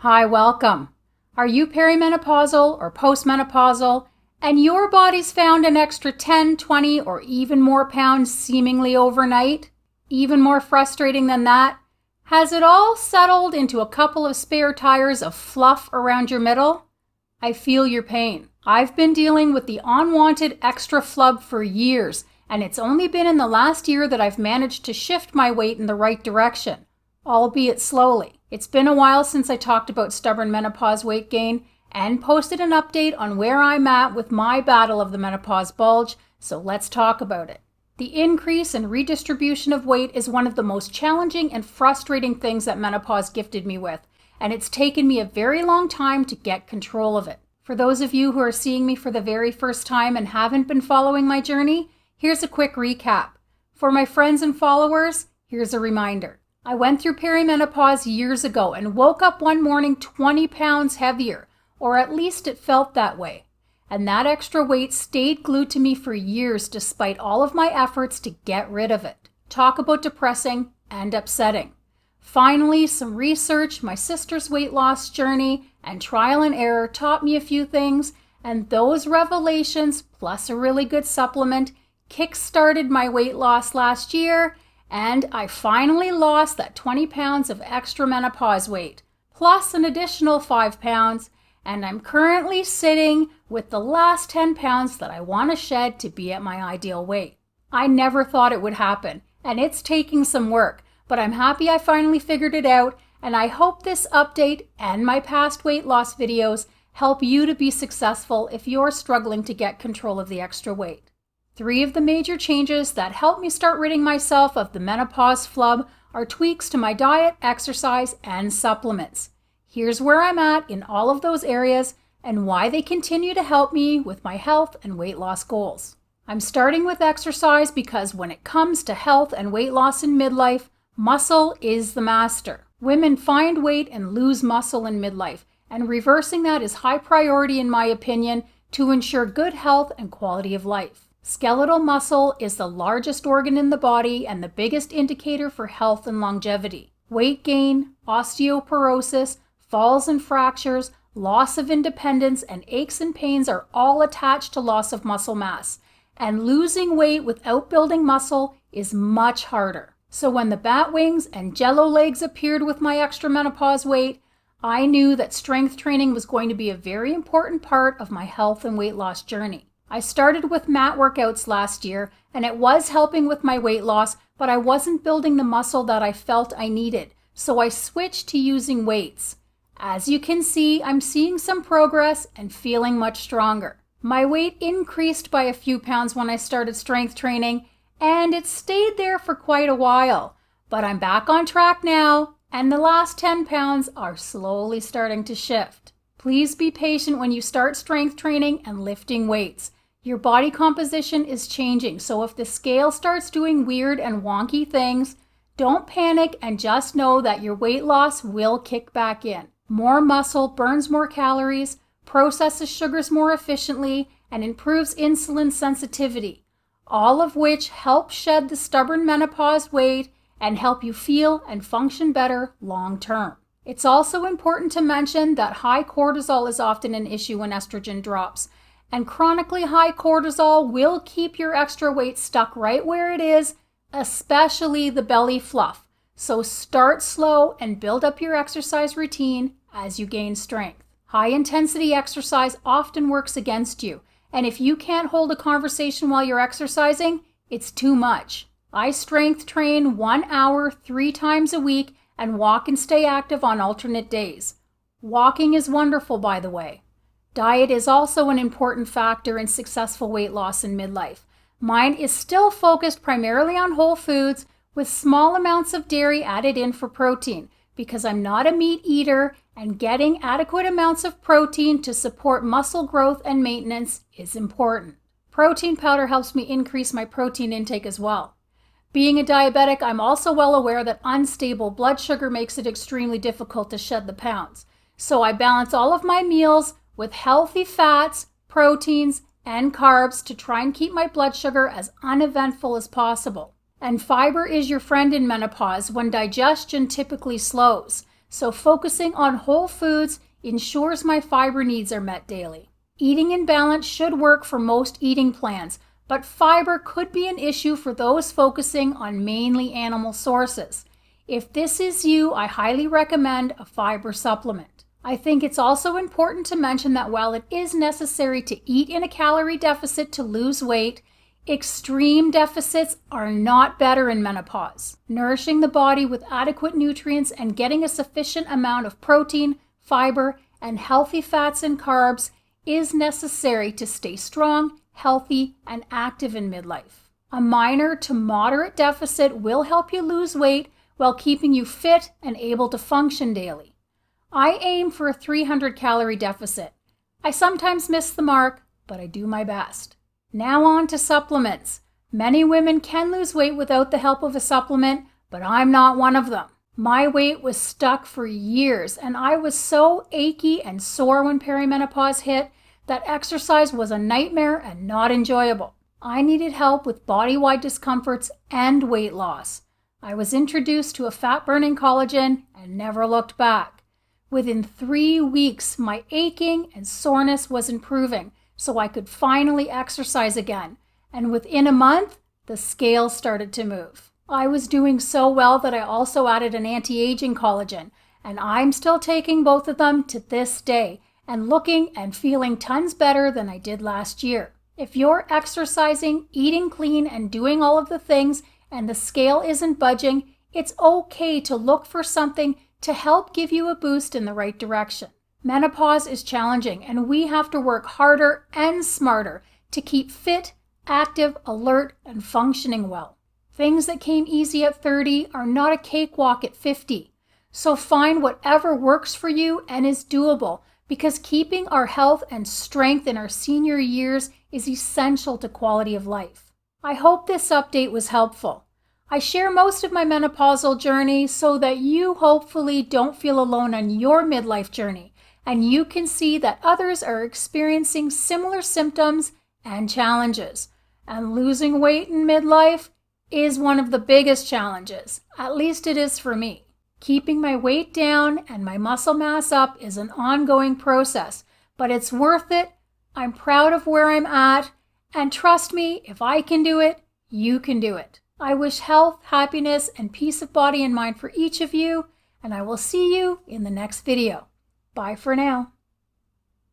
Hi, welcome. Are you perimenopausal or postmenopausal and your body's found an extra 10, 20, or even more pounds seemingly overnight? Even more frustrating than that, has it all settled into a couple of spare tires of fluff around your middle? I feel your pain. I've been dealing with the unwanted extra flub for years, and it's only been in the last year that I've managed to shift my weight in the right direction, albeit slowly. It's been a while since I talked about stubborn menopause weight gain and posted an update on where I'm at with my battle of the menopause bulge, so let's talk about it. The increase and redistribution of weight is one of the most challenging and frustrating things that menopause gifted me with, and it's taken me a very long time to get control of it. For those of you who are seeing me for the very first time and haven't been following my journey, here's a quick recap. For my friends and followers, here's a reminder. I went through perimenopause years ago and woke up one morning 20 pounds heavier, or at least it felt that way. And that extra weight stayed glued to me for years despite all of my efforts to get rid of it. Talk about depressing and upsetting. Finally, some research, my sister's weight loss journey, and trial and error taught me a few things, and those revelations, plus a really good supplement, kick-started my weight loss last year, and I finally lost that 20 pounds of extra menopause weight, plus an additional 5 pounds, and I'm currently sitting with the last 10 pounds that I want to shed to be at my ideal weight. I never thought it would happen, and it's taking some work, but I'm happy I finally figured it out, and I hope this update and my past weight loss videos help you to be successful if you're struggling to get control of the extra weight. 3 of the major changes that helped me start ridding myself of the menopause flub are tweaks to my diet, exercise, and supplements. Here's where I'm at in all of those areas and why they continue to help me with my health and weight loss goals. I'm starting with exercise because when it comes to health and weight loss in midlife, muscle is the master. Women find weight and lose muscle in midlife, and reversing that is high priority in my opinion to ensure good health and quality of life. Skeletal muscle is the largest organ in the body and the biggest indicator for health and longevity. Weight gain, osteoporosis, falls and fractures, loss of independence, and aches and pains are all attached to loss of muscle mass. And losing weight without building muscle is much harder. So when the bat wings and jello legs appeared with my extra menopause weight, I knew that strength training was going to be a very important part of my health and weight loss journey. I started with mat workouts last year, and it was helping with my weight loss, but I wasn't building the muscle that I felt I needed, so I switched to using weights. As you can see, I'm seeing some progress and feeling much stronger. My weight increased by a few pounds when I started strength training, and it stayed there for quite a while, but I'm back on track now, and the last 10 pounds are slowly starting to shift. Please be patient when you start strength training and lifting weights. Your body composition is changing, so if the scale starts doing weird and wonky things, don't panic and just know that your weight loss will kick back in. More muscle burns more calories, processes sugars more efficiently, and improves insulin sensitivity, all of which help shed the stubborn menopause weight and help you feel and function better long term. It's also important to mention that high cortisol is often an issue when estrogen drops, and chronically high cortisol will keep your extra weight stuck right where it is, especially the belly fluff. So start slow and build up your exercise routine as you gain strength. High intensity exercise often works against you, and if you can't hold a conversation while you're exercising, it's too much. I strength train 1 hour 3 times a week and walk and stay active on alternate days. Walking is wonderful, by the way. Diet is also an important factor in successful weight loss in midlife. Mine is still focused primarily on whole foods with small amounts of dairy added in for protein because I'm not a meat eater, and getting adequate amounts of protein to support muscle growth and maintenance is important. Protein powder helps me increase my protein intake as well. Being a diabetic, I'm also well aware that unstable blood sugar makes it extremely difficult to shed the pounds. So I balance all of my meals with healthy fats, proteins, and carbs to try and keep my blood sugar as uneventful as possible. And fiber is your friend in menopause when digestion typically slows. So focusing on whole foods ensures my fiber needs are met daily. Eating in balance should work for most eating plans, but fiber could be an issue for those focusing on mainly animal sources. If this is you, I highly recommend a fiber supplement. I think it's also important to mention that while it is necessary to eat in a calorie deficit to lose weight, extreme deficits are not better in menopause. Nourishing the body with adequate nutrients and getting a sufficient amount of protein, fiber, and healthy fats and carbs is necessary to stay strong, healthy, and active in midlife. A minor to moderate deficit will help you lose weight while keeping you fit and able to function daily. I aim for a 300 calorie deficit. I sometimes miss the mark, but I do my best. Now on to supplements. Many women can lose weight without the help of a supplement, but I'm not one of them. My weight was stuck for years, and I was so achy and sore when perimenopause hit that exercise was a nightmare and not enjoyable. I needed help with body-wide discomforts and weight loss. I was introduced to a fat-burning collagen and never looked back. Within 3 weeks, my aching and soreness was improving, so I could finally exercise again. And within a month, the scale started to move. I was doing so well that I also added an anti-aging collagen, and I'm still taking both of them to this day and looking and feeling tons better than I did last year. If you're exercising, eating clean, and doing all of the things, and the scale isn't budging, it's okay to look for something to help give you a boost in the right direction. Menopause is challenging, and we have to work harder and smarter to keep fit, active, alert, and functioning well. Things that came easy at 30 are not a cakewalk at 50. So find whatever works for you and is doable, because keeping our health and strength in our senior years is essential to quality of life. I hope this update was helpful. I share most of my menopausal journey so that you hopefully don't feel alone on your midlife journey, and you can see that others are experiencing similar symptoms and challenges. And losing weight in midlife is one of the biggest challenges. At least it is for me. Keeping my weight down and my muscle mass up is an ongoing process, but it's worth it. I'm proud of where I'm at, and trust me, if I can do it, you can do it. I wish health, happiness, and peace of body and mind for each of you, and I will see you in the next video. Bye for now.